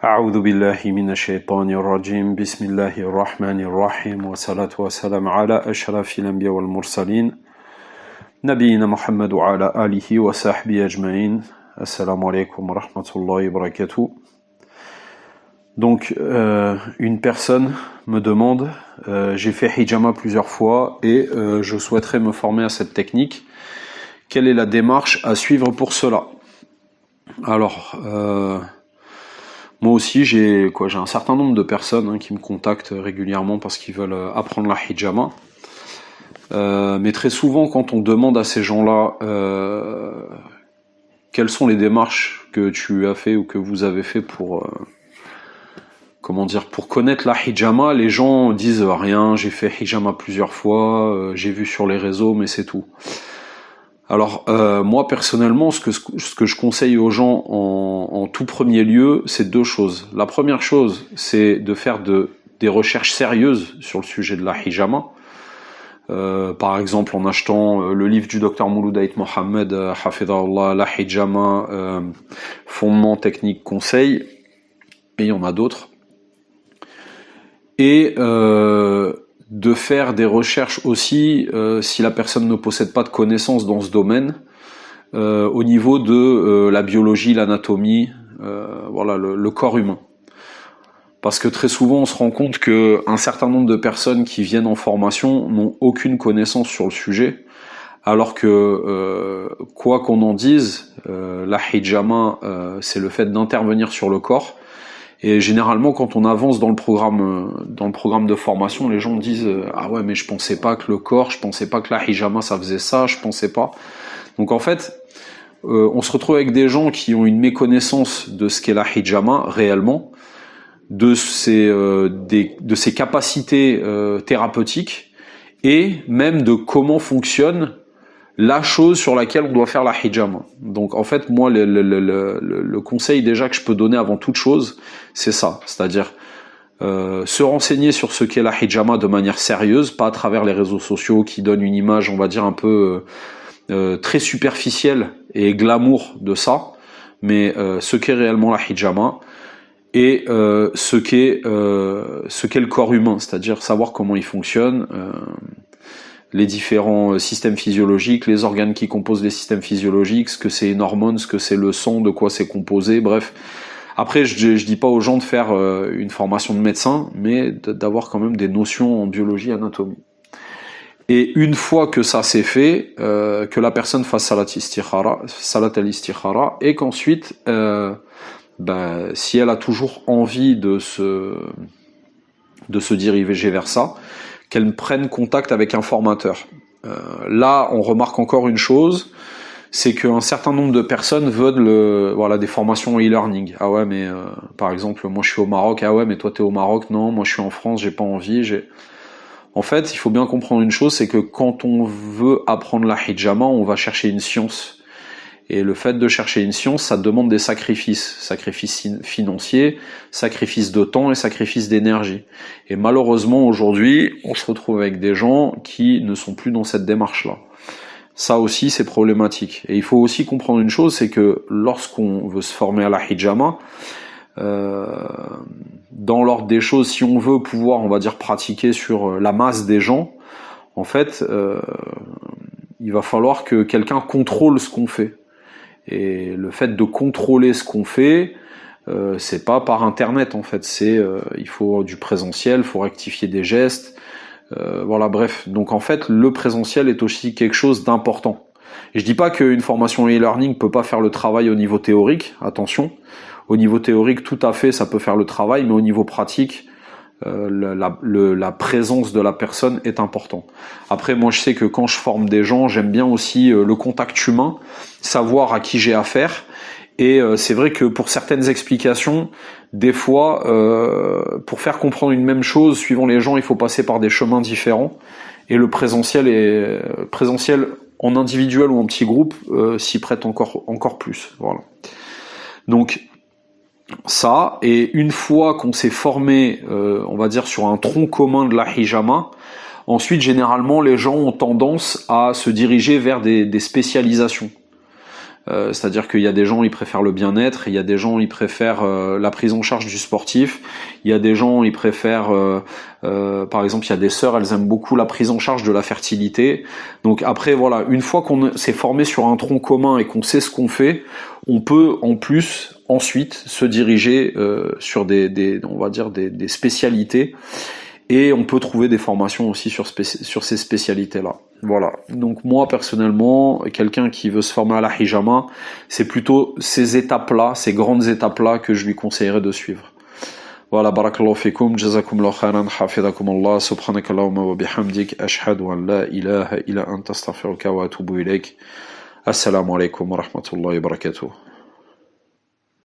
أعوذ بالله من الشيطان الرجيم بسم الله الرحمن الرحيم والصلاة والسلام على أشرف الأنبياء والمرسلين نبينا محمد وعلى آله وصحبه أجمعين. Assalamu alaikum wa rahmatullahi wa barakatuh. Donc, une personne me demande, j'ai fait hijama plusieurs fois et je souhaiterais me former à cette technique. Quelle est la démarche à suivre pour cela? Alors, moi aussi, j'ai un certain nombre de personnes qui me contactent régulièrement parce qu'ils veulent apprendre la hijama. Mais très souvent, quand on demande à ces gens-là quelles sont les démarches que tu as fait ou que vous avez fait pour pour connaître la hijama, les gens disent rien, j'ai fait hijama plusieurs fois, j'ai vu sur les réseaux, mais c'est tout. Alors moi personnellement, ce que je conseille aux gens en tout premier lieu, c'est deux choses. La première chose, c'est de faire des recherches sérieuses sur le sujet de la hijama. Par exemple en achetant le livre du docteur Mouloud Aït Mohamed, Hafidahullah, la hijama, fondement, technique, conseil, et il y en a d'autres. Et de faire des recherches aussi, si la personne ne possède pas de connaissances dans ce domaine, au niveau de la biologie, l'anatomie, le corps humain. Parce que très souvent, on se rend compte qu'un certain nombre de personnes qui viennent en formation n'ont aucune connaissance sur le sujet, alors que, quoi qu'on en dise, la hijama, c'est le fait d'intervenir sur le corps. Et généralement, quand on avance dans le programme de formation, les gens disent « Ah ouais, mais je pensais pas que le corps, je pensais pas que la hijama, ça faisait ça, je pensais pas. » Donc en fait, on se retrouve avec des gens qui ont une méconnaissance de ce qu'est la hijama réellement, de ses capacités thérapeutiques et même de comment fonctionne la chose sur laquelle on doit faire la hijama. Donc en fait, moi, le conseil déjà que je peux donner avant toute chose, c'est ça, c'est-à-dire se renseigner sur ce qu'est la hijama de manière sérieuse, pas à travers les réseaux sociaux qui donnent une image, on va dire, un peu très superficielle et glamour de ça, mais ce qu'est réellement la hijama, et ce qu'est le corps humain, c'est-à-dire savoir comment il fonctionne, les différents systèmes physiologiques, les organes qui composent les systèmes physiologiques, ce que c'est une hormone, ce que c'est le sang, de quoi c'est composé, bref. Après, je dis pas aux gens de faire une formation de médecin, mais d'avoir quand même des notions en biologie et anatomie. Et une fois que ça c'est fait, que la personne fasse salat al-istikhara, et qu'ensuite si elle a toujours envie de se diriger vers ça, qu'elle prenne contact avec un formateur. Là, on remarque encore une chose, c'est qu'un certain nombre de personnes veulent des formations e-learning. Ah ouais, mais par exemple, moi je suis au Maroc. Ah ouais, mais toi t'es au Maroc. Non, moi je suis en France, j'ai pas envie. En fait, il faut bien comprendre une chose, c'est que quand on veut apprendre la hijama, on va chercher une science. Et le fait de chercher une science, ça demande des sacrifices financiers, sacrifices de temps et sacrifices d'énergie. Et malheureusement, aujourd'hui, on se retrouve avec des gens qui ne sont plus dans cette démarche-là. Ça aussi, c'est problématique. Et il faut aussi comprendre une chose, c'est que lorsqu'on veut se former à la hijama, dans l'ordre des choses, si on veut pouvoir, on va dire, pratiquer sur la masse des gens, en fait, il va falloir que quelqu'un contrôle ce qu'on fait. Et le fait de contrôler ce qu'on fait, c'est pas par internet en fait, il faut du présentiel, il faut rectifier des gestes, bref. Donc en fait, le présentiel est aussi quelque chose d'important. Et je dis pas qu'une formation e-learning peut pas faire le travail au niveau théorique, attention. Au niveau théorique, tout à fait, ça peut faire le travail, mais au niveau pratique, la présence de la personne est important. Après, moi je sais que quand je forme des gens, j'aime bien aussi le contact humain, savoir à qui j'ai affaire. Et c'est vrai que pour certaines explications, des fois, pour faire comprendre une même chose, suivant les gens, il faut passer par des chemins différents. Et le présentiel en individuel ou en petit groupe s'y prête encore plus. Voilà. Donc ça, et une fois qu'on s'est formé, on va dire sur un tronc commun de la hijama, ensuite généralement les gens ont tendance à se diriger vers des spécialisations. C'est-à-dire qu'il y a des gens, ils préfèrent le bien-être, il y a des gens, ils préfèrent la prise en charge du sportif, il y a des gens, ils préfèrent, par exemple, il y a des sœurs, elles aiment beaucoup la prise en charge de la fertilité. Donc après, voilà, une fois qu'on s'est formé sur un tronc commun et qu'on sait ce qu'on fait, on peut en plus ensuite se diriger sur on va dire des spécialités. Et on peut trouver des formations aussi sur ces spécialités-là. Voilà. Donc moi, personnellement, quelqu'un qui veut se former à la hijama, c'est plutôt ces étapes-là, ces grandes étapes-là que je lui conseillerais de suivre. Voilà, barakallahu fikum, jazakumullahu khairan, hafizakumullah, subhanakallahumma wa bihamdik, ashhadu an la ilaha illa anta astaghfiruka wa atubu ilaik. Assalamu alaikum wa rahmatullahi wa barakatuh.